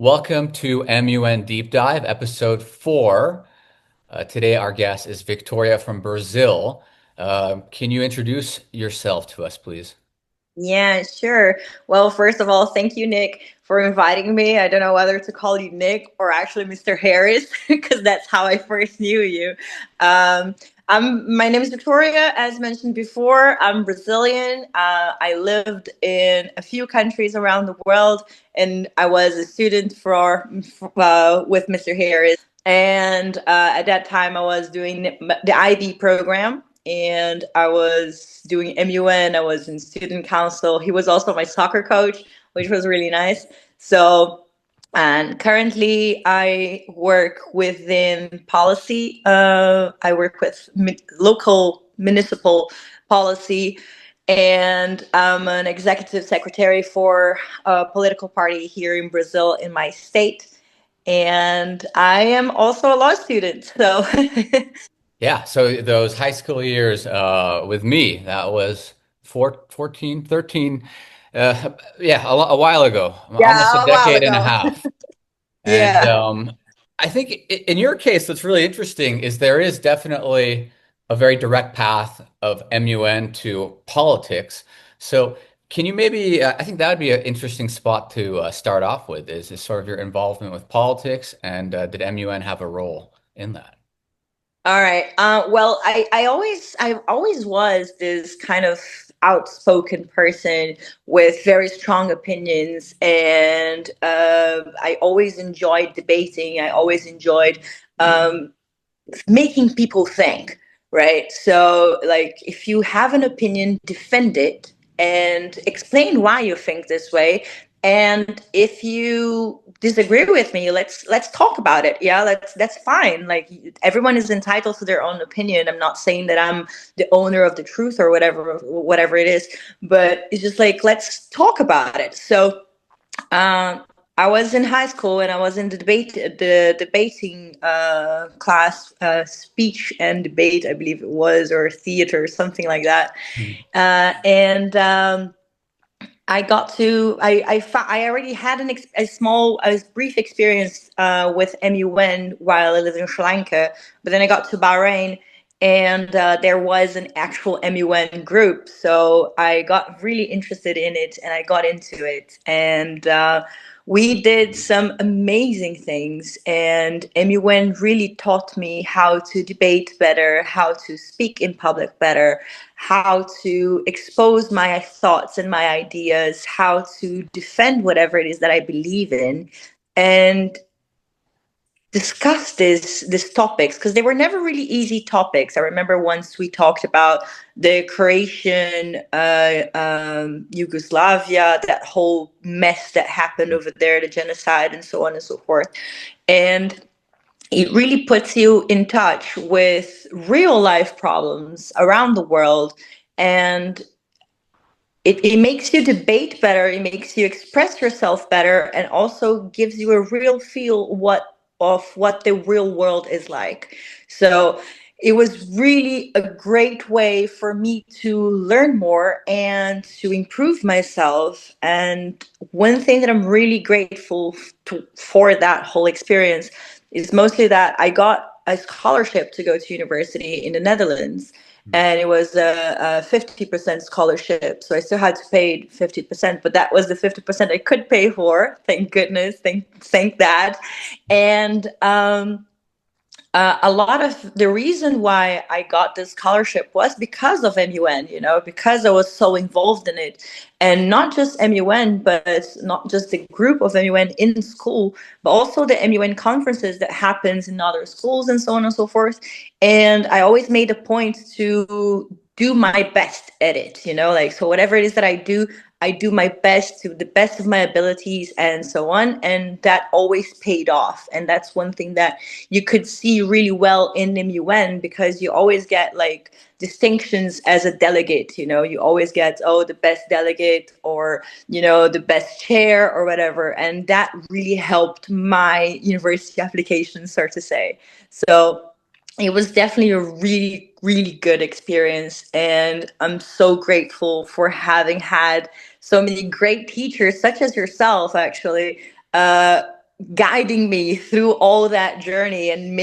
Welcome to MUN Deep Dive, episode 4. Today, our guest is Victoria from Brazil. Can you introduce yourself to us, please? Yeah, sure. Well, first of all, thank you, Nick, for inviting me. I don't know whether to call you Nick or actually Mr. Harris, because that's how I first knew you. Um, my name is Victoria, as mentioned before. I'm Brazilian. I lived in a few countries around the world, and I was a student with Mr. Harris. And at that time, I was doing the IB program, and I was doing MUN. I was in student council. He was also my soccer coach, which was really nice. So, and currently I work within policy. I work with local municipal policy, and I'm an executive secretary for a political party here in Brazil in my state. And I am also a law student. So Yeah, so those high school years with me, that was 14, 13, yeah, a while ago, almost a yeah, a while decade and a ago. half. And Yeah. I think in your case, what's really interesting is there is definitely a very direct path of MUN to politics. So, can you maybe, I think that would be an interesting spot to start off with, is sort of your involvement with politics, and did MUN have a role in that? All right. Well, I always was this kind of outspoken person with very strong opinions, and I always enjoyed debating. I always enjoyed um, making people think, right? So, like, if you have an opinion, defend it and explain why you think this way. And if you disagree with me, let's talk about it. Yeah, that's fine. Like, everyone is entitled to their own opinion. I'm not saying that I'm the owner of the truth or whatever it is, but it's just like, let's talk about it. So um, I was in high school and I was in the debating class, speech and debate, I believe it was, or theater, something like that. And I got to, I already had a brief experience with MUN while I lived in Sri Lanka, but then I got to Bahrain, and there was an actual MUN group. So I got really interested in it and I got into it. And we did some amazing things. And MUN really taught me how to debate better, how to speak in public better, how to expose my thoughts and my ideas, how to defend whatever it is that I believe in. And discuss these topics, because they were never really easy topics. I remember once we talked about the Croatian Yugoslavia, that whole mess that happened over there, the genocide, and so on and so forth. And it really puts you in touch with real life problems around the world, and it makes you debate better, it makes you express yourself better, and also gives you a real feel what the real world is like. So it was really a great way for me to learn more and to improve myself. And one thing that I'm really grateful for that whole experience is mostly that I got a scholarship to go to university in the Netherlands, and it was a 50% scholarship. So I still had to pay 50%, but that was the 50% I could pay for. Thank goodness. Thank that. And a lot of the reason why I got this scholarship was because of MUN, because I was so involved in it. And not just MUN, but not just the group of MUN in school, but also the MUN conferences that happens in other schools and so on and so forth. And I always made a point to do my best at it, like, so whatever it is that I do my best to the best of my abilities and so on. And that always paid off. And that's one thing that you could see really well in MUN, because you always get like distinctions as a delegate. You always get, oh, the best delegate, or the best chair or whatever. And that really helped my university application, so to say. So it was definitely a really, really good experience, and I'm so grateful for having had so many great teachers, such as yourself, actually, guiding me through all that journey and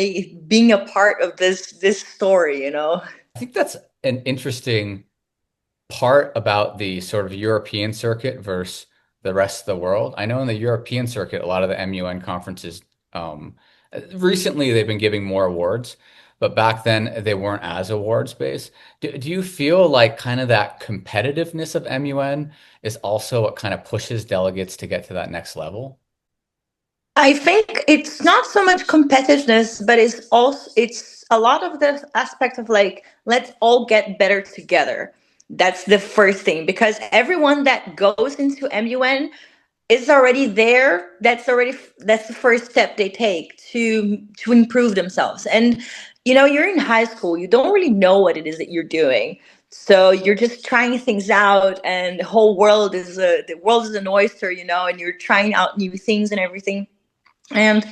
being a part of this story, you know. I think that's an interesting part about the sort of European circuit versus the rest of the world. I know in the European circuit, a lot of the MUN conferences, um, recently they've been giving more awards, but back then they weren't as awards based. Do you feel like kind of that competitiveness of MUN is also what kind of pushes delegates to get to that next level? I think it's not so much competitiveness, but it's a lot of the aspect of like, let's all get better together. That's the first thing, because everyone that goes into MUN is already there. That's the first step they take to improve themselves. And you're in high school, you don't really know what it is that you're doing, so you're just trying things out, and the world is an oyster, and you're trying out new things and everything. And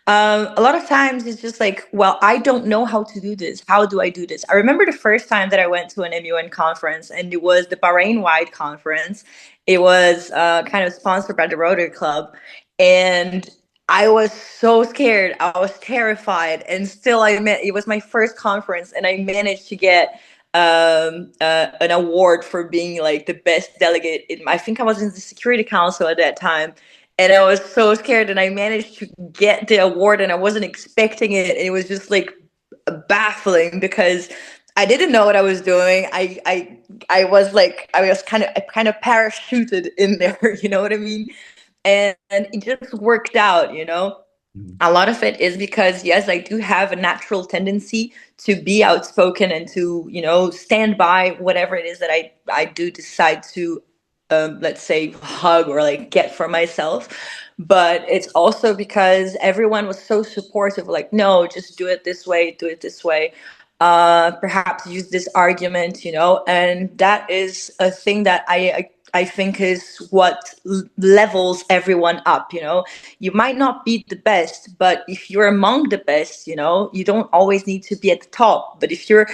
a lot of times it's just like, well, I don't know how to do this. How do I do this? I remember the first time that I went to an MUN conference, and it was the Bahrain wide conference. It was kind of sponsored by the Rotary Club. And I was so scared. I was terrified. And still, it was my first conference, and I managed to get an award for being like the best delegate. I think I was in the Security Council at that time, and I was so scared, and I managed to get the award, and I wasn't expecting it. And it was just like baffling because I didn't know what I was doing. I was like, I kind of parachuted in there, you know what I mean? And it just worked out, you know. Mhm. A lot of it is because, yes, I do have a natural tendency to be outspoken and to, stand by whatever it is that I do decide to, let's say, hug or like get for myself. But it's also because everyone was so supportive, like, no, just do it this way. Perhaps use this argument, and that is a thing that I think is what levels everyone up. You might not be the best, but if you're among the best, you don't always need to be at the top. But if you're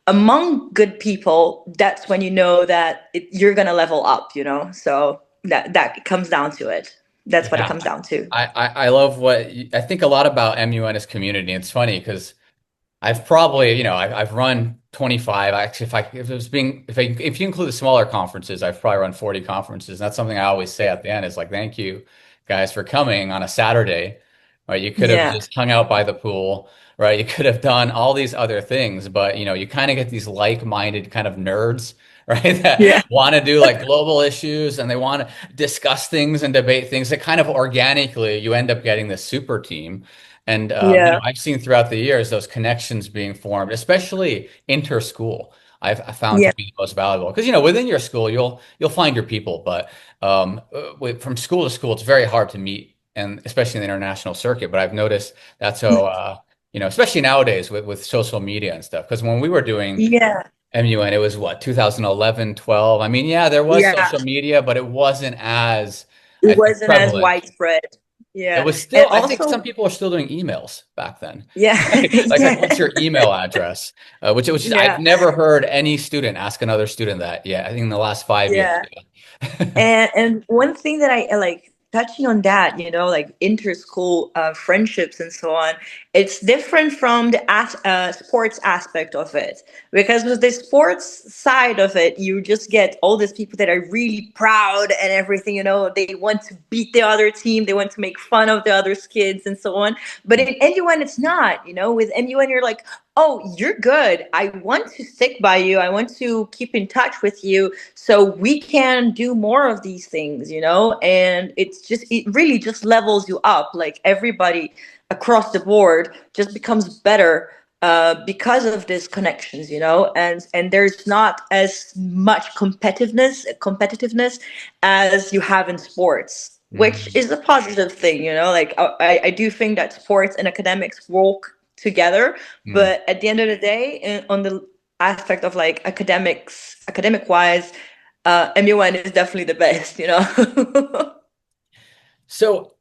among good people, that's when you know that you're gonna level up. So that comes down to it. That's what it Yeah, comes down to. I love I think a lot about MUN as community. It's funny because I've probably, I've run 25. Actually, if it was being, if you include the smaller conferences, I've probably run 40 conferences. And that's something I always say at the end is like, thank you guys for coming on a Saturday, right? You could have Yeah, just hung out by the pool, right? You could have done all these other things, but you kind of get these like-minded kind of nerds, right? yeah, That want to do like global issues and they want to discuss things and debate things that kind of organically you end up getting this super team. And yeah, I've seen throughout the years those connections being formed, especially inter-school. I found to yeah, be the most valuable because within your school you'll find your people, but from school to school it's very hard to meet, and especially in the international circuit. But I've noticed that's so especially nowadays with social media and stuff. Because when we were doing yeah, MUN, it was what 2011, 12. I mean, yeah, there was yeah. social media, but it wasn't as I It think wasn't as prevalent. widespread. It Yeah, was and still, I think some also, people are still doing emails back then. yeah, Like, yeah, what's your email address? Which is, I've yeah, never heard any student ask another student that. Yeah, I think in the last 5 years. yeah. Yeah. And one thing that I like, touching on that, like inter-school friendships and so on, it's different from the sports aspect of it. Because with the sports side of it, you just get all these people that are really proud and everything. They want to beat the other team, they want to make fun of the other kids and so on. But in MUN, it's not. With MUN, you're like, oh, you're good. I want to stick by you. I want to keep in touch with you so we can do more of these things, and it really just levels you up. Like everybody across the board just becomes better because of these connections, and there's not as much competitiveness as you have in sports, which Mhm. is a positive thing. Like I do think that sports and academics work together, Mhm. but at the end of the day, on the aspect of like academic wise, MUN is definitely the best. So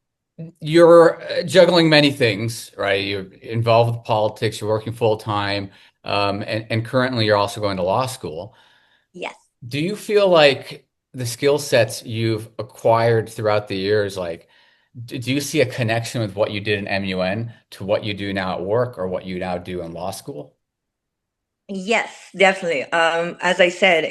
you're juggling many things, right? You're involved with politics, you're working full time, and currently you're also going to law school. Yes. Do you feel like the skill sets you've acquired throughout the years, like, Do you see a connection with what you did in MUN to what you do now at work or what you now do in law school? Yes, definitely. As I said,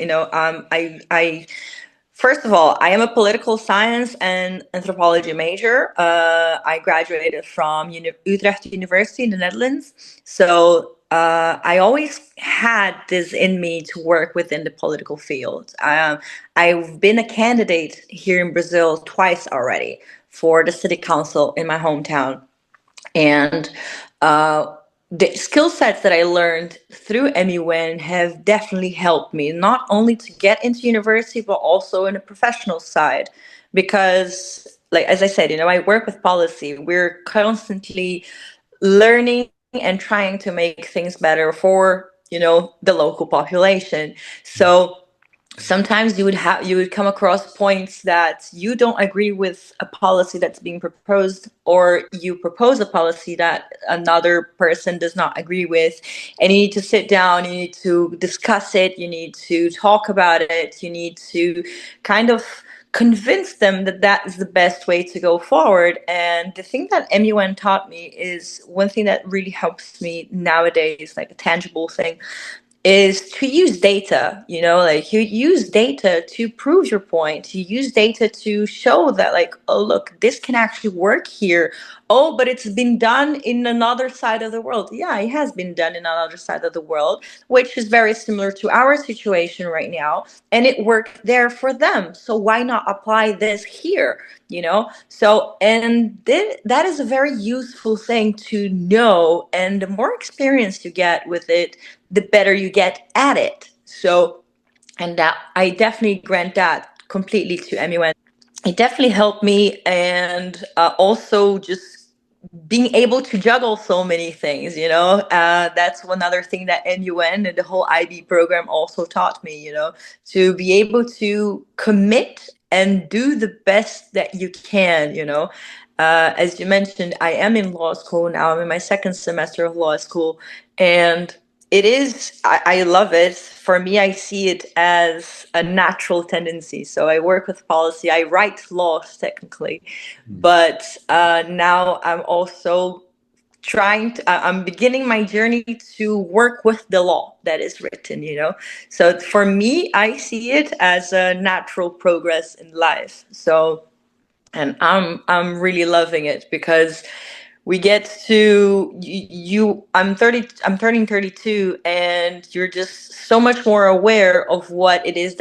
first of all, I am a political science and anthropology major. I graduated from Utrecht University in the Netherlands. So I always had this in me to work within the political field. I've been a candidate here in Brazil twice already for the city council in my hometown. And uh, the skill sets that I learned through MUN have definitely helped me not only to get into university, but also in a professional side. Because, like, as I said, I work with policy. We're constantly learning and trying to make things better for, the local population. So sometimes you would come across points that you don't agree with a policy that's being proposed, or you propose a policy that another person does not agree with, and you need to sit down, you need to discuss it, you need to talk about it, you need to kind of convince them that that is the best way to go forward. And the thing that MUN taught me is one thing that really helps me nowadays, like a tangible thing, is to use data. Like, you use data to prove your point, you use data to show that, like, oh, look, this can actually work here. Oh, but it's been done in another side of the world. Yeah, it has been done in another side of the world, which is very similar to our situation right now, and it worked there for them, so why not apply this here? So, and that is a very useful thing to know, and the more experience you get with it, the better you get at it. So, and that I definitely grant that completely to MUN. It definitely helped me, and also just being able to juggle so many things. That's one other thing that MUN and the whole IB program also taught me. To be able to commit and do the best that you can. As you mentioned, I am in law school now. I'm in my second semester of law school, and I love it. For me, I see it as a natural tendency. So I work with policy, I write laws technically, but now I'm also I'm beginning my journey to work with the law that is written. So for me, I see it as a natural progress in life. So, and I'm really loving it, because we get to I'm 30, I'm turning 32, and you're just so much more aware of what is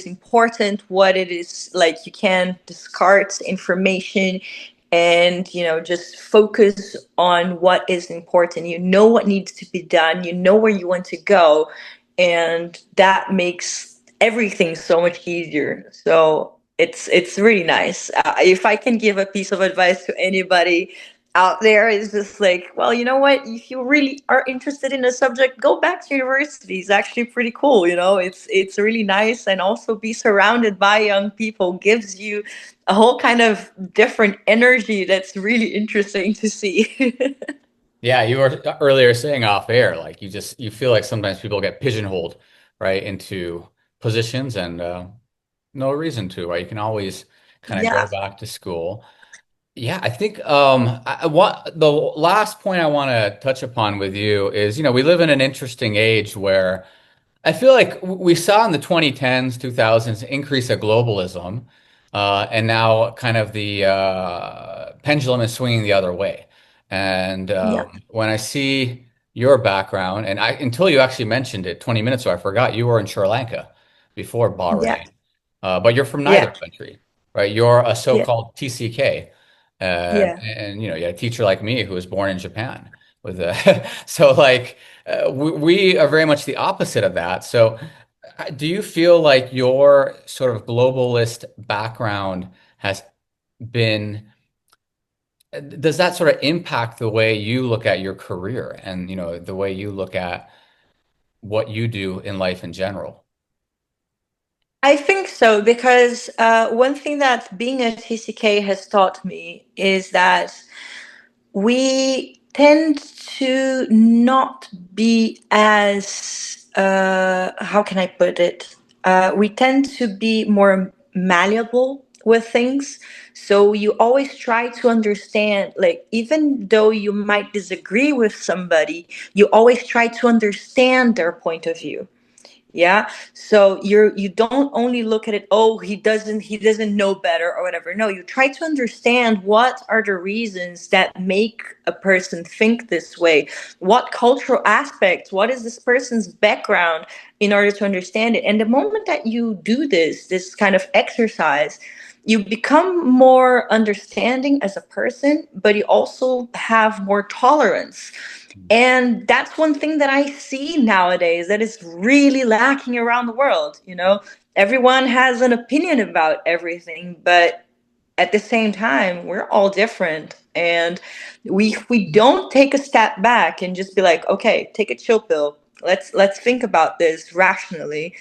important, what it is, like, you can discard information, and just focus on what is important. You know what needs to be done, you know where you want to go, and that makes everything so much easier. So it's really nice. If I can give a piece of advice to anybody out there, is just like, well, you know what? If you really are interested in a subject, go back to university. It's actually pretty cool. It's really nice, and also be surrounded by young people gives you a whole kind of different energy that's really interesting to see. Yeah, you were earlier saying off air, like you feel like sometimes people get pigeonholed, right, into positions and no reason to, right? You can always kind of go Yeah, back to school. Yeah, I think what the last point I want to touch upon with you is, we live in an interesting age where I feel like we saw in the 2010s, 2000s increase of globalism, and now kind of the pendulum is swinging the other way. And yeah, when I see your background, and until you actually mentioned it 20 minutes ago, I forgot you were in Sri Lanka before yeah, Bahrain. But you're from neither yeah, country, right? You're a yeah, so-called TCK, yeah. and you had a teacher like me who was born in Japan with a so like we are very much the opposite of that. So, do you feel like your sort of globalist background has been, does that sort of impact the way you look at your career and, the way you look at what you do in life in general? I think so, because one thing that being a TCK has taught me is that we tend to not be as, how can I put it? We tend to be more malleable with things. So you always try to understand, like, even though you might disagree with somebody, you always try to understand their point of view. Yeah. So you don't only look at it, oh, he doesn't know better or whatever. No, you try to understand what are the reasons that make a person think this way. What cultural aspects, what is this person's background, in order to understand it. And the moment that you do this kind of exercise, you become more understanding as a person, but you also have more tolerance. And that's one thing that I see nowadays that is really lacking around the world. Everyone has an opinion about everything, but at the same time, we're all different. And we don't take a step back and just be like, okay, take a chill pill. Let's think about this rationally.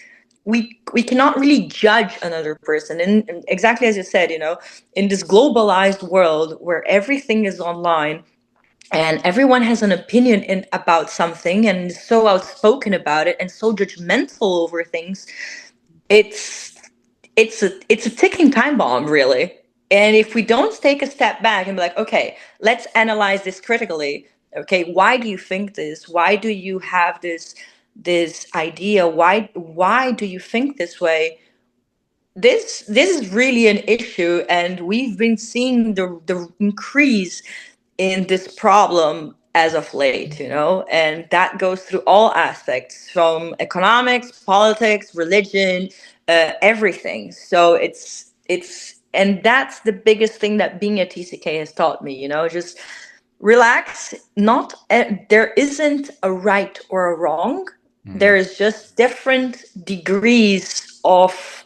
We cannot really judge another person. And exactly as you said, in this globalized world where everything is online, and everyone has an opinion about something and is so outspoken about it and so judgmental over things, it's it's a ticking time bomb, really. And if we don't take a step back and be like, okay, let's analyze this critically. Okay, why do you think this? Why do you have this idea? Why do you think this way? This is really an issue, and we've been seeing the increase in this problem as of late, and that goes through all aspects, from economics, politics, religion, everything. So and that's the biggest thing that being a TCK has taught me, just relax. Not There isn't a right or a wrong. There Mm. is just different degrees of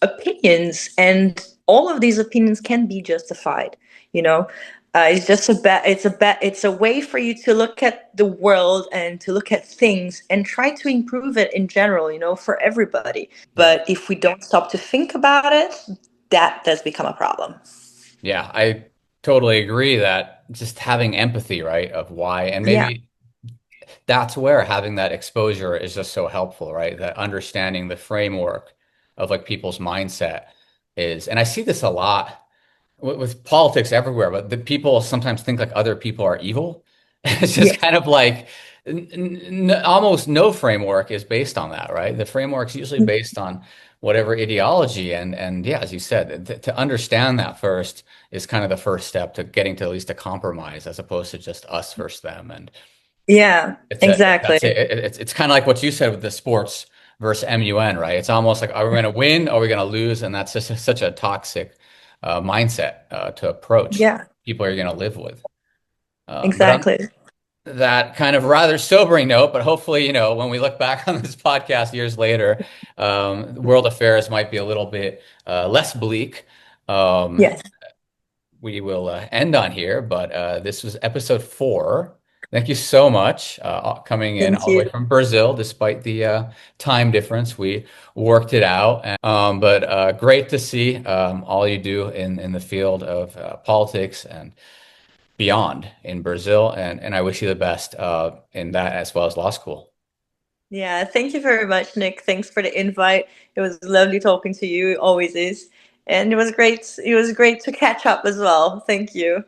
opinions, and all of these opinions can be justified. You know, it's just it's a way for you to look at the world and to look at things and try to improve it in general. For everybody. Yeah. But if we don't stop to think about it, that does become a problem. Yeah, I totally agree that just having empathy, right, of why, and Yeah. maybe that's where having that exposure is just so helpful, right? That understanding the framework of like people's mindset is, and I see this a lot with politics everywhere, but the people sometimes think like other people are evil. It's Yeah. just kind of like almost no framework is based on that, right? The framework's usually based on whatever ideology, and yeah, as you said, to understand that first is kind of the first step to getting to at least a compromise, as opposed to just us versus them. And Yeah, that's exactly. it. It's kind of like what you said with the sports versus MUN, right? It's almost like, are we going to win? Or are we going to lose? And that's just such a toxic mindset to approach Yeah, people you're going to live with. But on exactly. that kind of rather sobering note, but hopefully, when we look back on this podcast years later, world affairs might be a little bit less bleak. Um, Yes. we will end on here, but this was episode 4. Thank you so much coming in Thank all the way you. from Brazil, despite the time difference. We worked it out, but great to see all you do in the field of politics and beyond in Brazil, and I wish you the best in that as well as law school. Yeah, thank you very much, Nick. Thanks for the invite. It was lovely talking to you. It always is. And it was great. It was great to catch up as well. Thank you.